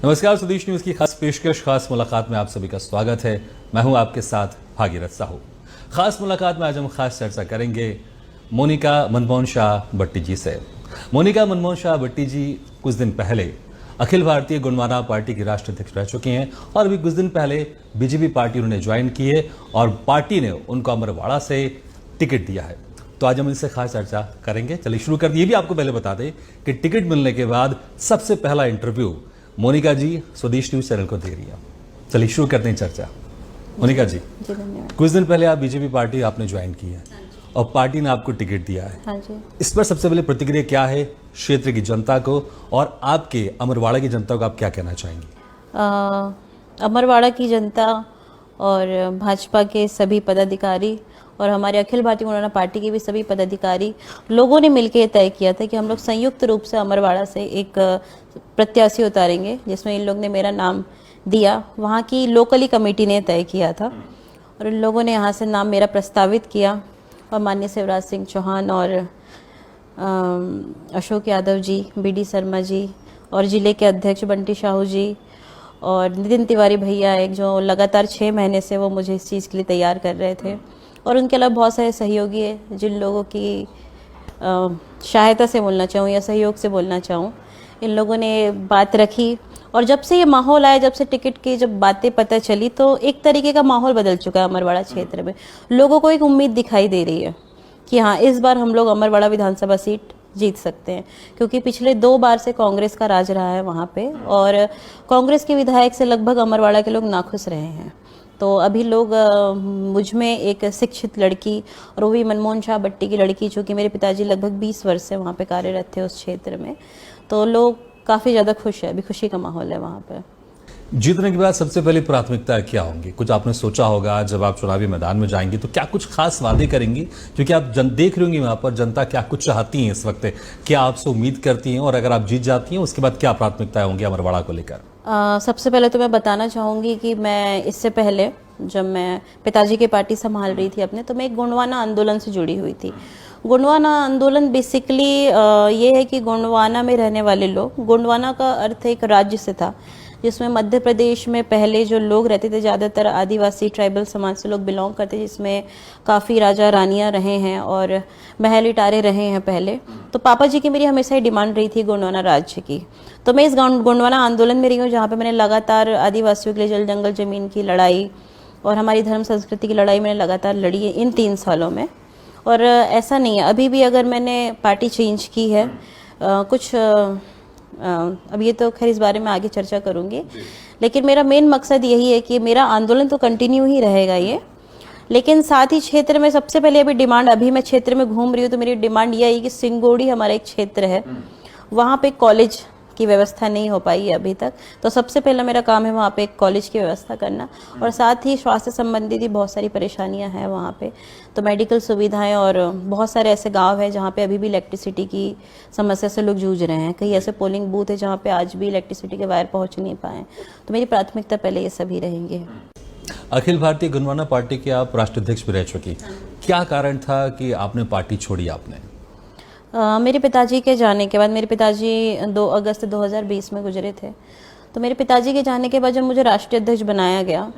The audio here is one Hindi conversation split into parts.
नमस्कार, स्वदेश न्यूज की खास पेशकश खास मुलाकात में आप सभी का स्वागत है। मैं हूं आपके साथ भागीरथ साहू। खास मुलाकात में आज हम खास चर्चा करेंगे मोनिका मनमोहन शाह भट्टी जी से। मोनिका मनमोहन शाह भट्टी जी कुछ दिन पहले अखिल भारतीय गोंडवाना पार्टी की राष्ट्रीय अध्यक्ष रह चुकी हैं और अभी कुछ दिन पहले बीजेपी पार्टी उन्होंने ज्वाइन की है और पार्टी ने उनको अमरवाड़ा से टिकट दिया है। तो आज हम इनसे खास चर्चा करेंगे। चलिए शुरू कर। ये भी आपको पहले बता दें कि टिकट मिलने के बाद सबसे पहला इंटरव्यू मोनिका जी स्वदेश न्यूज चैनल को दे रही है। चलिए शुरू करते हैं चर्चा। मोनिका जी, कुछ दिन पहले आप बीजेपी पार्टी आपने ज्वाइन की है और पार्टी ने आपको टिकट दिया है। हाँ जी। इस पर सबसे पहले प्रतिक्रिया क्या है क्षेत्र की जनता को और आपके अमरवाड़ा की जनता को आप क्या कहना चाहेंगी? अमरवाड़ा की जनता और भाजपा के सभी पदाधिकारी और हमारे अखिल भारतीय गोंडवाना पार्टी के भी सभी पदाधिकारी लोगों ने मिलकर ये तय किया था कि हम लोग संयुक्त रूप से अमरवाड़ा से एक प्रत्याशी उतारेंगे, जिसमें इन लोग ने मेरा नाम दिया। वहाँ की लोकली कमेटी ने तय किया था और इन लोगों ने यहाँ से नाम मेरा प्रस्तावित किया और माननीय शिवराज सिंह चौहान और अशोक यादव जी, बीडी शर्मा जी और जिले के अध्यक्ष बंटी साहू जी और नितिन तिवारी भैया, एक जो लगातार 6 महीने से वो मुझे इस चीज़ के लिए तैयार कर रहे थे, और उनके अलावा बहुत सारे सहयोगी हैं जिन लोगों की सहायता से बोलना चाहूँ या सहयोग से बोलना चाहूँ, इन लोगों ने बात रखी। और जब से ये माहौल आया, जब से टिकट की जब बातें पता चली, तो एक तरीके का माहौल बदल चुका है अमरवाड़ा क्षेत्र में। लोगों को एक उम्मीद दिखाई दे रही है कि हाँ, इस बार हम लोग अमरवाड़ा विधानसभा सीट जीत सकते हैं, क्योंकि पिछले 2 बार से कांग्रेस का राज रहा है वहाँ पे और कांग्रेस के विधायक से लगभग अमरवाड़ा के लोग नाखुश रहे हैं। तो अभी लोग मुझ में एक शिक्षित लड़की, और वो भी मनमोहन शाह भट्टी की लड़की, जो कि मेरे पिताजी लगभग 20 वर्ष से वहाँ पे कार्यरत थे उस क्षेत्र में, तो लोग काफ़ी ज़्यादा खुश है। अभी खुशी का माहौल है वहाँ पे। जीतने के बाद सबसे पहली प्राथमिकता क्या होंगी? कुछ आपने सोचा होगा जब आप चुनावी मैदान में जाएंगी, तो क्या कुछ खास वादे करेंगी? क्योंकि आप देख रही होंगी वहाँ पर जनता क्या कुछ चाहती है इस वक्त, क्या आपसे उम्मीद करती हैं, और अगर आप जीत जाती हैं उसके बाद क्या प्राथमिकताएं होंगी अमरवाड़ा को लेकर? सबसे पहले तो मैं बताना चाहूँगी कि मैं इससे पहले जब मैं पिताजी की पार्टी संभाल रही थी अपने, तो मैं एक गोंडवाना आंदोलन से जुड़ी हुई थी। गोंडवाना आंदोलन बेसिकली ये है कि गोंडवाना में रहने वाले लोग, गोंडवाना का अर्थ एक राज्य से था, जिसमें मध्य प्रदेश में पहले जो लोग रहते थे ज़्यादातर आदिवासी ट्राइबल समाज से लोग बिलोंग करते, जिसमें काफ़ी राजा रानियां रहे हैं और महल इटारे रहे हैं पहले। तो पापा जी की मेरी हमेशा ही डिमांड रही थी गोंडवाना राज्य की। तो मैं इस गोंडवाना आंदोलन में रही हूँ, जहाँ पर मैंने लगातार आदिवासियों के लिए जल जंगल ज़मीन की लड़ाई और हमारी धर्म संस्कृति की लड़ाई मैंने लगातार लड़ी है इन 3 सालों में। और ऐसा नहीं है, अभी भी अगर मैंने पार्टी चेंज की है कुछ अब ये तो खैर इस बारे में आगे चर्चा करूंगी, लेकिन मेरा मेन मकसद यही है कि मेरा आंदोलन तो कंटिन्यू ही रहेगा ये, लेकिन साथ ही क्षेत्र में सबसे पहले अभी डिमांड, अभी मैं क्षेत्र में घूम रही हूँ तो मेरी डिमांड यह है कि सिंगोड़ी हमारा एक क्षेत्र है, वहाँ पे कॉलेज की व्यवस्था नहीं हो पाई है अभी तक, तो सबसे पहला मेरा काम है वहाँ पे एक कॉलेज की व्यवस्था करना। और साथ ही स्वास्थ्य संबंधी भी बहुत सारी परेशानियाँ हैं वहाँ पे, तो मेडिकल सुविधाएं और बहुत सारे ऐसे गांव हैं जहाँ पे अभी भी इलेक्ट्रिसिटी की समस्या से लोग जूझ रहे हैं। कई ऐसे पोलिंग बूथ है जहाँ पे आज भी इलेक्ट्रिसिटी के वायर पहुँच नहीं पाए। तो मेरी प्राथमिकता पहले ये सभी रहेंगे। अखिल भारतीय गोंडवाना पार्टी के आप राष्ट्रीय अध्यक्ष भी रह चुकी, क्या कारण था कि आपने पार्टी छोड़ी? आपने मेरे पिताजी के जाने के बाद, मेरे पिताजी 2 अगस्त 2020 में गुजरे थे, तो मेरे पिताजी के जाने के बाद जब मुझे राष्ट्रीय अध्यक्ष बनाया गया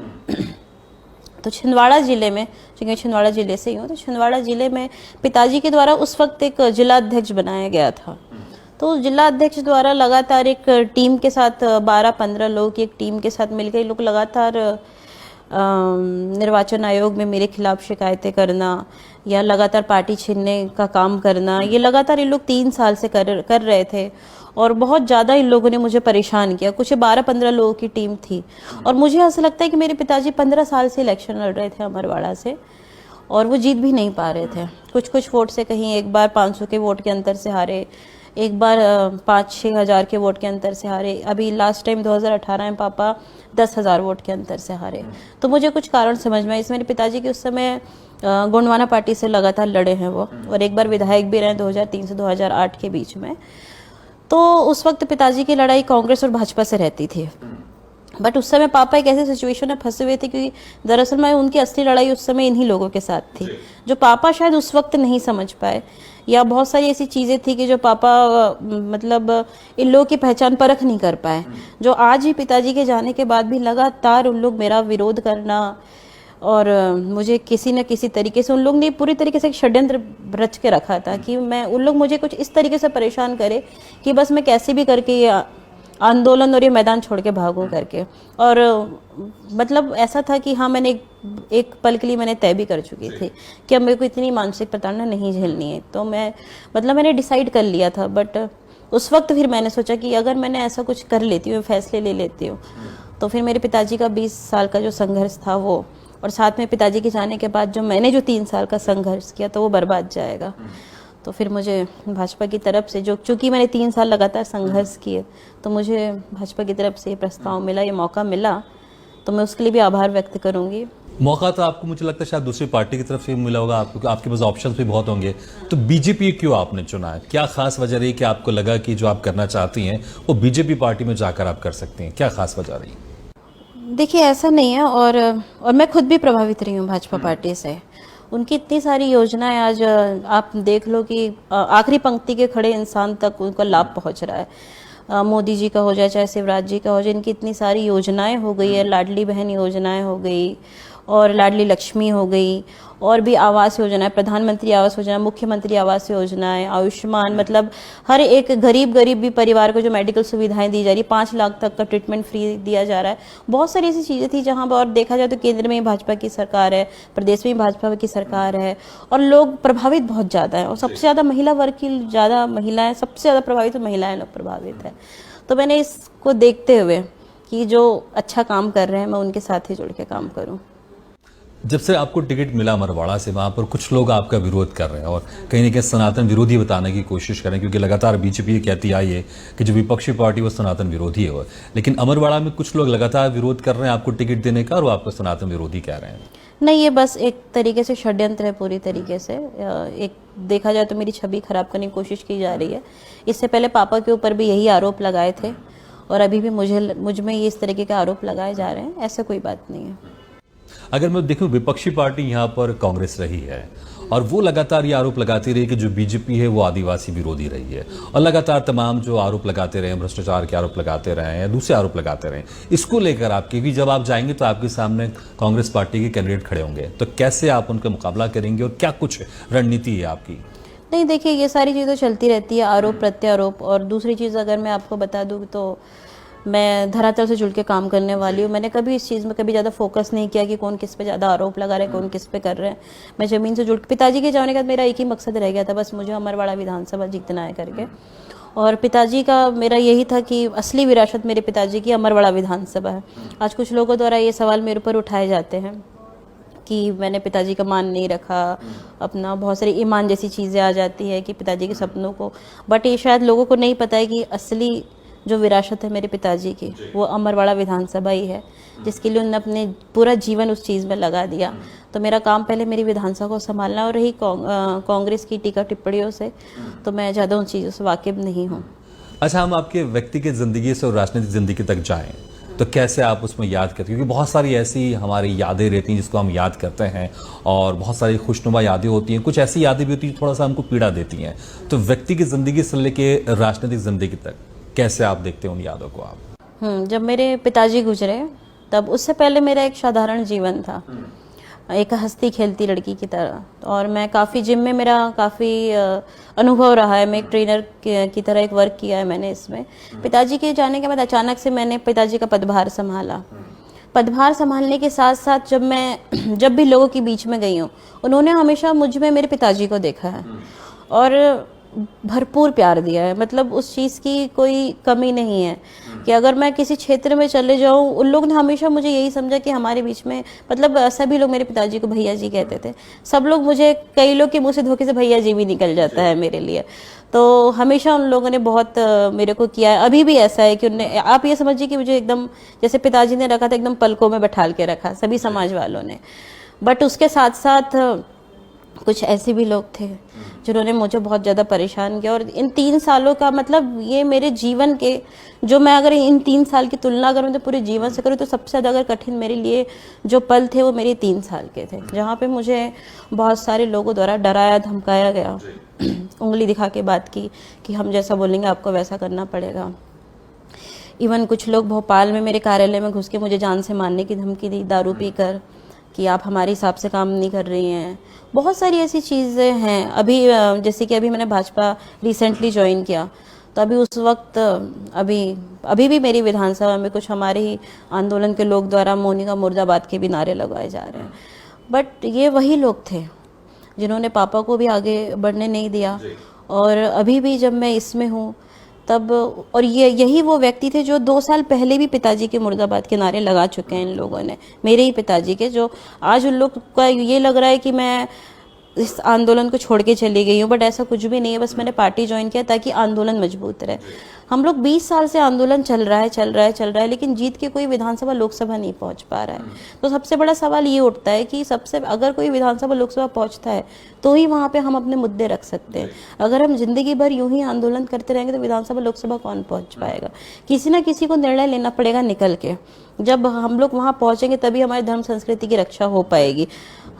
तो छिंदवाड़ा जिले में, क्योंकि मैं छिंदवाड़ा जिले से ही हूँ, तो छिंदवाड़ा जिले में पिताजी के द्वारा उस वक्त एक जिला अध्यक्ष बनाया गया था। तो जिला अध्यक्ष द्वारा लगातार एक टीम के साथ 12-15 लोगों की एक टीम के साथ मिलकर लोग लगातार निर्वाचन आयोग में मेरे खिलाफ शिकायतें करना या लगातार पार्टी छीनने का काम करना, ये लगातार ये लोग 3 साल से कर रहे थे और बहुत ज़्यादा इन लोगों ने मुझे परेशान किया। कुछ 12-15 लोगों की टीम थी और मुझे ऐसा लगता है कि मेरे पिताजी 15 साल से इलेक्शन लड़ रहे थे अमरवाड़ा से और वो जीत भी नहीं पा रहे थे। कुछ वोट से, कहीं एक बार 500 के वोट के अंतर से हारे, एक बार 5-6 हज़ार के वोट के अंतर से हारे, अभी लास्ट टाइम 2018 में पापा 10,000 वोट के अंतर से हारे। तो मुझे कुछ कारण समझ में आए। मेरे पिताजी के उस समय गोंडवाना पार्टी से लगातार लड़े हैं वो, और एक बार विधायक भी रहे 2003 से 2008 के बीच में। तो उस वक्त पिताजी की लड़ाई कांग्रेस और भाजपा से रहती थी। बट उस समय पापा एक ऐसे सिचुएशन में फंसे हुए थे क्योंकि दरअसल मैं उनकी असली लड़ाई उस समय इन्हीं लोगों के साथ थी, जो पापा शायद उस वक्त नहीं समझ पाए, या बहुत सारी ऐसी चीज़ें थी कि जो पापा मतलब इन लोगों की पहचान परख नहीं कर पाए, जो आज ही पिताजी के जाने के बाद भी लगातार उन लोग मेरा विरोध करना, और मुझे किसी न किसी तरीके से उन लोग ने पूरी तरीके से एक षड्यंत्र रच के रखा था कि मैं उन लोग मुझे कुछ इस तरीके से परेशान करे कि बस मैं कैसे भी करके ये आंदोलन और ये मैदान छोड़ के भागूं करके। और मतलब ऐसा था कि हाँ, मैंने एक पल के लिए मैंने तय भी कर चुकी थी कि अब मेरे को इतनी मानसिक प्रताड़ना नहीं झेलनी है, तो मैंने डिसाइड कर लिया था। बट उस वक्त फिर मैंने सोचा कि अगर मैंने ऐसा कुछ कर लेती हूँ, फैसले ले लेती हूँ, तो फिर मेरे पिताजी का 20 साल का जो संघर्ष था वो, और साथ में पिताजी के जाने के बाद मैंने जो 3 साल का संघर्ष किया, तो वो बर्बाद जाएगा। तो फिर मुझे भाजपा की तरफ से, जो चूंकि मैंने 3 साल लगातार संघर्ष किए, तो मुझे भाजपा की तरफ से ये प्रस्ताव मिला, ये मौका मिला, तो मैं उसके लिए भी आभार व्यक्त करूंगी। मौका तो आपको मुझे लगता है शायद दूसरी पार्टी की तरफ से मिला होगा आपको, आपके पास ऑप्शंस भी बहुत होंगे, तो बीजेपी क्यों आपने चुना है? क्या खास वजह रही कि आपको लगा कि जो आप करना चाहती हैं वो बीजेपी पार्टी में जाकर आप कर सकती हैं? क्या खास वजह रही? देखिए, ऐसा नहीं है, और मैं खुद भी प्रभावित रही हूँ भाजपा पार्टी से। उनकी इतनी सारी योजनाएं आज आप देख लो कि आखिरी पंक्ति के खड़े इंसान तक उनका लाभ पहुंच रहा है। मोदी जी का हो जाए चाहे शिवराज जी का हो जाए, इनकी इतनी सारी योजनाएं हो गई है, लाडली बहन योजनाएं हो गई, और लाडली लक्ष्मी हो गई, और भी आवास योजना, प्रधानमंत्री आवास योजना, मुख्यमंत्री आवास योजनाएं, आयुष्मान, मतलब हर एक गरीब भी परिवार को जो मेडिकल सुविधाएं दी जा रही है, 5 लाख तक का ट्रीटमेंट फ्री दिया जा रहा है। बहुत सारी ऐसी चीज़ें थी जहां पर, और देखा जाए तो केंद्र में ही भाजपा की सरकार है, प्रदेश में ही भाजपा की सरकार है, और लोग प्रभावित बहुत ज़्यादा है, और सबसे ज़्यादा महिला वर्ग की ज़्यादा महिलाएं, सबसे ज़्यादा प्रभावित महिलाएं लोग प्रभावित है। तो मैंने इसको देखते हुए कि जो अच्छा काम कर रहे हैं, मैं उनके साथ ही जुड़ के काम करूँ। जब से आपको टिकट मिला अमरवाड़ा से, वहाँ पर कुछ लोग आपका विरोध कर रहे हैं और कहीं ना कहीं सनातन विरोधी बताने की कोशिश कर रहे हैं, क्योंकि लगातार बीजेपी ये कहती आई है कि जो विपक्षी पार्टी वो सनातन विरोधी है। लेकिन अमरवाड़ा में कुछ लोग लगातार विरोध कर रहे हैं आपको टिकट देने का, और वो आपको सनातन विरोधी कह रहे हैं। नहीं, ये बस एक तरीके से षड्यंत्र है पूरी तरीके से। एक देखा जाए तो मेरी छवि खराब करने की कोशिश की जा रही है। इससे पहले पापा के ऊपर भी यही आरोप लगाए थे, और अभी भी मुझ में ये इस तरीके के आरोप लगाए जा रहे हैं। ऐसा कोई बात नहीं है। अगर मैं देखूं, विपक्षी पार्टी यहाँ पर कांग्रेस रही है, और वो लगातार ये आरोप लगाती रही कि जो बीजेपी है वो आदिवासी विरोधी रही है, और लगातार तमाम जो आरोप लगाते रहे, भ्रष्टाचार के आरोप लगाते रहे या दूसरे आरोप लगाते रहे, इसको लेकर आपके भी जब आप जाएंगे तो आपके सामने कांग्रेस पार्टी के कैंडिडेट खड़े होंगे, तो कैसे आप उनका मुकाबला करेंगे और क्या कुछ रणनीति है आपकी? नहीं, देखिए, ये सारी चीज़ें चलती रहती है, आरोप प्रत्यारोप। और दूसरी चीज़ अगर मैं आपको बता दूँ तो मैं धरातल से जुड़ के काम करने वाली हूँ। मैंने कभी इस चीज़ में कभी ज़्यादा फोकस नहीं किया कि कौन किस पे ज़्यादा आरोप लगा रहे हैं, कौन किस पे कर रहे हैं। मैं ज़मीन से जुड़, पिताजी के जाने के बाद मेरा एक ही मकसद रह गया था, बस मुझे अमरवाड़ा विधानसभा जीतना है करके। और पिताजी का मेरा यही था कि असली विरासत मेरे पिताजी की अमरवाड़ा विधानसभा है। आज कुछ लोगों द्वारा ये सवाल मेरे ऊपर उठाए जाते हैं कि मैंने पिताजी का मान नहीं रखा, अपना बहुत सारी ईमान जैसी चीज़ें आ जाती है कि पिताजी के सपनों को, बट ये शायद लोगों को नहीं पता है कि असली जो विरासत है मेरे पिताजी की, वो अमरवाड़ा विधानसभा ही है, जिसके लिए उन्होंने अपने पूरा जीवन उस चीज़ में लगा दिया। तो मेरा काम पहले मेरी विधानसभा को संभालना, और रही कांग्रेस की टीका टिप्पणियों से, तो मैं ज़्यादा उन चीज़ों से वाकिफ नहीं हूँ। अच्छा, हम आपके व्यक्तिगत ज़िंदगी से और राजनीतिक ज़िंदगी तक जाएं तो कैसे आप उसमें याद करते हैं? क्योंकि बहुत सारी ऐसी हमारी यादें रहती हैं जिसको हम याद करते हैं, और बहुत सारी खुशनुमा यादें होती हैं, कुछ ऐसी यादें भी होती हैं थोड़ा सा हमको पीड़ा देती हैं। तो व्यक्तिगत ज़िंदगी से लेके राजनीतिक ज़िंदगी तक कैसे आप देखते हैं उन यादों को आप? जब मेरे पिताजी गुजरे, तब उससे पहले मेरा एक साधारण जीवन था, एक हंसती खेलती लड़की की तरह। और मैं काफ़ी जिम में मेरा काफ़ी अनुभव रहा है। मैं एक ट्रेनर की तरह एक वर्क किया है मैंने इसमें। पिताजी के जाने के बाद अचानक से मैंने पिताजी का पदभार संभाला। पदभार संभालने के साथ साथ जब भी लोगों के बीच में गई हूँ, उन्होंने हमेशा मुझ में मेरे पिताजी को देखा है, और भरपूर प्यार दिया है। मतलब उस चीज़ की कोई कमी नहीं है कि अगर मैं किसी क्षेत्र में चले जाऊं, उन लोग ने हमेशा मुझे यही समझा कि हमारे बीच में, मतलब सभी लोग मेरे पिताजी को भैया जी कहते थे। सब लोग मुझे, कई लोग के मुंह से धोखे से भैया जी भी निकल जाता है मेरे लिए। तो हमेशा उन लोगों ने बहुत मेरे को किया है। अभी भी ऐसा है कि उन्हें, आप ये समझिए कि मुझे एकदम जैसे पिताजी ने रखा था, एकदम पलकों में बैठाल के रखा सभी समाज वालों ने। बट उसके साथ साथ कुछ ऐसे भी लोग थे जिन्होंने मुझे बहुत ज़्यादा परेशान किया। और इन 3 सालों का मतलब ये मेरे जीवन के जो मैं अगर इन 3 साल की तुलना करूँ तो पूरे जीवन से करूँ तो सबसे ज़्यादा अगर कठिन मेरे लिए जो पल थे वो मेरे 3 साल के थे, जहाँ पे मुझे बहुत सारे लोगों द्वारा डराया धमकाया गया, उंगली दिखा के बात की कि हम जैसा बोलेंगे आपको वैसा करना पड़ेगा। इवन कुछ लोग भोपाल में मेरे कार्यालय में घुस के मुझे जान से मारने की धमकी दी, दारू पीकर, कि आप हमारे हिसाब से काम नहीं कर रही हैं। बहुत सारी ऐसी चीज़ें हैं। अभी जैसे कि अभी मैंने भाजपा रिसेंटली ज्वाइन किया, तो अभी उस वक्त अभी भी मेरी विधानसभा में कुछ हमारे ही आंदोलन के लोग द्वारा मोनिका मुर्दाबाद के भी नारे लगाए जा रहे हैं। बट ये वही लोग थे जिन्होंने पापा को भी आगे बढ़ने नहीं दिया, और अभी भी जब मैं इसमें हूँ तब, और यही वो व्यक्ति थे जो 2 साल पहले भी पिताजी के मुर्दाबाद के नारे लगा चुके हैं इन लोगों ने, मेरे ही पिताजी के, जो आज उन लोग का ये लग रहा है कि मैं इस आंदोलन को छोड़ के चली गई हूँ। बट ऐसा कुछ भी नहीं है, बस मैंने पार्टी ज्वाइन किया ताकि आंदोलन मजबूत रहे। हम लोग 20 साल से आंदोलन चल रहा है, लेकिन जीत के कोई विधानसभा लोकसभा नहीं पहुंच पा रहा है। तो सबसे बड़ा सवाल ये उठता है कि अगर कोई विधानसभा लोकसभा पहुंचता है तो ही वहां पे हम अपने मुद्दे रख सकते हैं। अगर हम जिंदगी भर यूं ही आंदोलन करते रहेंगे तो विधानसभा लोकसभा कौन पहुंच पाएगा? किसी ना किसी को निर्णय लेना पड़ेगा निकल के। जब हम लोग वहां पहुंचेंगे तभी हमारी धर्म संस्कृति की रक्षा हो पाएगी,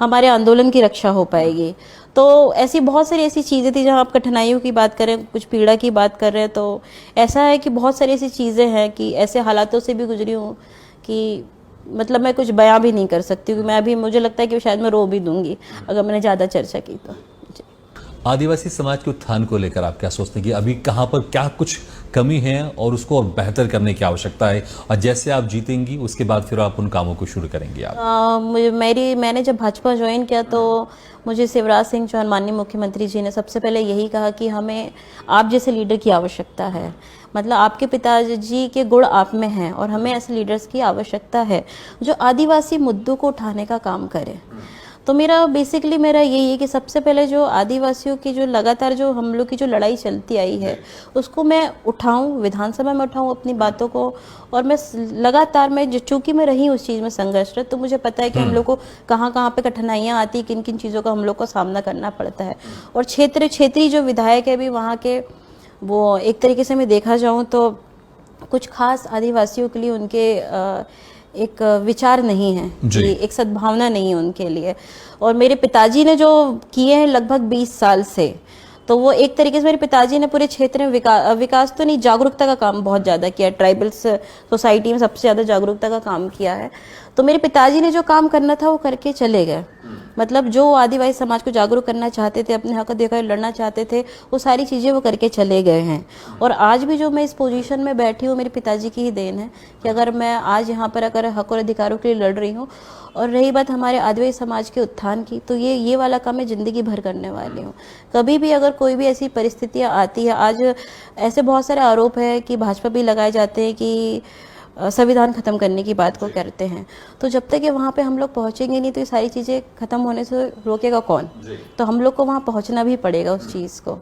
हमारे आंदोलन की रक्षा हो पाएगी। तो ऐसी बहुत सारी ऐसी चीज़ें थी, जहाँ आप कठिनाइयों की बात करें, कुछ पीड़ा की बात कर रहे हैं, तो ऐसा है कि बहुत सारी ऐसी चीज़ें हैं कि ऐसे हालातों से भी गुजरी हूँ कि मतलब मैं कुछ बयां भी नहीं कर सकती हूँ। मैं अभी, मुझे लगता है कि शायद मैं रो भी दूंगी अगर मैंने ज़्यादा चर्चा की तो। आदिवासी समाज के उत्थान को लेकर आप क्या सोचते हैं कि अभी कहाँ पर क्या कुछ कमी है और उसको और बेहतर करने की आवश्यकता है, और जैसे आप जीतेंगी उसके बाद फिर आप उन कामों को शुरू करेंगी आप? मैंने जब भाजपा ज्वाइन किया तो मुझे शिवराज सिंह चौहान माननीय मुख्यमंत्री जी ने सबसे पहले यही कहा कि हमें आप जैसे लीडर की आवश्यकता है। मतलब आपके पिताजी के गुण आप में हैं और हमें ऐसे लीडर्स की आवश्यकता है जो आदिवासी मुद्दों को उठाने का काम करें। तो मेरा यही है कि सबसे पहले जो आदिवासियों की जो लगातार जो हम लोग की जो लड़ाई चलती आई है उसको मैं उठाऊं, विधानसभा में उठाऊं अपनी बातों को। और मैं लगातार चूंकि मैं रही उस चीज़ में संघर्षरत, तो मुझे पता है कि हम लोग को कहाँ कहाँ पे कठिनाइयाँ आती, किन किन चीज़ों का हम लोग को सामना करना पड़ता है। और क्षेत्रीय जो विधायक है भी वहाँ के, वो एक तरीके से मैं देखा जाऊँ तो कुछ खास आदिवासियों के लिए उनके एक विचार नहीं है, एक सद्भावना नहीं है उनके लिए। और मेरे पिताजी ने जो किए हैं लगभग 20 साल से, तो वो एक तरीके से मेरे पिताजी ने पूरे क्षेत्र में विकास तो नहीं, जागरूकता का काम बहुत ज़्यादा किया। ट्राइबल्स सोसाइटी में सबसे ज़्यादा जागरूकता का काम किया है। तो मेरे पिताजी ने जो काम करना था वो करके चले गए। मतलब जो आदिवासी समाज को जागरूक करना चाहते थे, अपने हक अधिकार लड़ना चाहते थे, वो सारी चीज़ें वो करके चले गए हैं। और आज भी जो मैं इस पोजीशन में बैठी हूँ मेरे पिताजी की ही देन है कि अगर मैं आज यहाँ पर अगर हक और अधिकारों के लिए लड़ रही हूँ। और रही बात हमारे आदिवासी समाज के उत्थान की, तो ये वाला काम मैं ज़िंदगी भर करने वाली हूँ। कभी भी अगर कोई भी ऐसी परिस्थितियाँ आती है, आज ऐसे बहुत सारे आरोप है कि भाजपा भी लगाए जाते हैं कि संविधान खत्म करने की बात को करते हैं, तो जब तक ये वहाँ पे हम लोग पहुँचेंगे नहीं तो ये सारी चीज़ें खत्म होने से रोकेगा कौन? तो हम लोग को वहाँ पहुँचना भी पड़ेगा उस चीज़ को।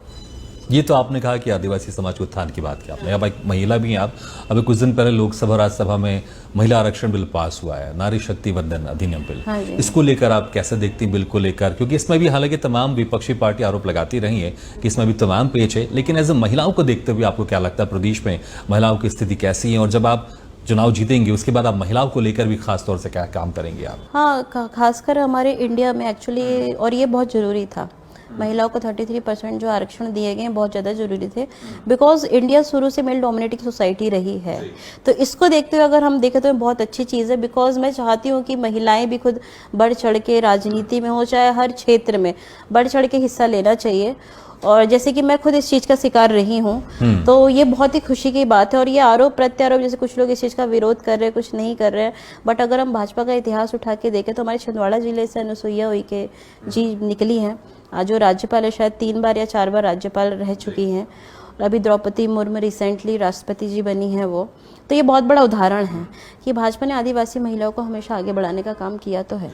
ये तो आपने कहा कि आदिवासी समाज के उत्थान की बात की आपने। अब एक महिला भी हैं आप। अभी कुछ दिन पहले लोकसभा राज्यसभा में महिला आरक्षण बिल पास हुआ है, नारी शक्ति वंदन अधिनियम बिल। हाँ, इसको लेकर आप कैसे देखती हैं बिल को लेकर? क्योंकि इसमें भी हालांकि तमाम विपक्षी पार्टी आरोप लगाती रही है कि इसमें भी तमाम पेच है, लेकिन एज ए महिलाओं को देखते हुए आपको क्या लगता है प्रदेश में महिलाओं की स्थिति कैसी है? और जब आप चुनाव जीतेंगे उसके बाद आप महिलाओं को लेकर भी खास तौर से क्या काम करेंगे आप? हाँ, खासकर हमारे इंडिया में एक्चुअली, और ये बहुत ज़रूरी था, महिलाओं को 33% जो आरक्षण दिए गए हैं बहुत ज़्यादा ज़रूरी थे। बिकॉज इंडिया शुरू से मेल डोमिनेटिंग सोसाइटी रही है, तो इसको देखते हुए अगर हम देखें तो बहुत अच्छी चीज़ है। बिकॉज मैं चाहती हूँ कि महिलाएं भी खुद बढ़ चढ़ के राजनीति में हो, चाहे हर क्षेत्र में बढ़ चढ़ के हिस्सा लेना चाहिए। और जैसे कि मैं खुद इस चीज़ का शिकार रही हूँ, तो ये बहुत ही खुशी की बात है। और ये आरोप प्रत्यारोप, जैसे कुछ लोग इस चीज़ का विरोध कर रहे हैं, कुछ नहीं कर रहे हैं, बट अगर हम भाजपा का इतिहास उठा के देखें तो हमारे छिंदवाड़ा जिले से अनुसुईया उइके जी निकली हैं, जो राज्यपाल है, शायद 3 बार या 4 बार राज्यपाल रह चुकी हैं। और अभी द्रौपदी मुर्मू रिसेंटली राष्ट्रपति जी बनी है वो। तो ये बहुत बड़ा उदाहरण है कि भाजपा ने आदिवासी महिलाओं को हमेशा आगे बढ़ाने का काम किया तो है।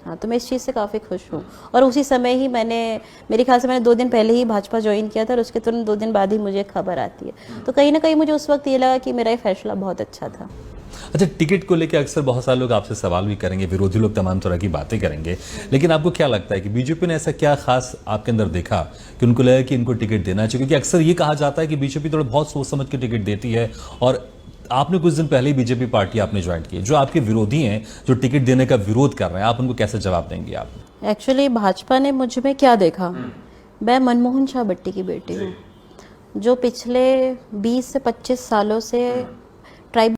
हाँ, तो मैं इस चीज़ से काफ़ी खुश हूँ। और उसी समय ही मेरे ख्याल से मैंने 2 दिन पहले ही भाजपा ज्वाइन किया था और उसके तुरंत 2 दिन बाद ही मुझे खबर आती है। तो कहीं ना कहीं मुझे उस वक्त ये लगा कि मेरा ये फैसला बहुत अच्छा था। अच्छा, टिकट को लेकर अक्सर बहुत सारे लोग आपसे सवाल भी करेंगे, विरोधी लोग तमाम तरह की बातें करेंगे, लेकिन आपको क्या लगता है कि बीजेपी ने ऐसा क्या खास आपके अंदर देखा कि उनको लगा कि इनको टिकट देना चाहिए? क्योंकि अक्सर ये कहा जाता है कि बीजेपी थोड़ा बहुत सोच समझ के टिकट देती है, और आपने कुछ दिन पहले ही बीजेपी पार्टी आपने ज्वाइन की है। जो आपके विरोधी हैं, जो टिकट देने का विरोध कर रहे हैं, आप उनको कैसे जवाब देंगे आप? एक्चुअली भाजपा ने मुझ में क्या देखा, मैं मनमोहन शाह भट्टी की बेटी हूँ, जो पिछले 20 से 25 सालों से ट्राइब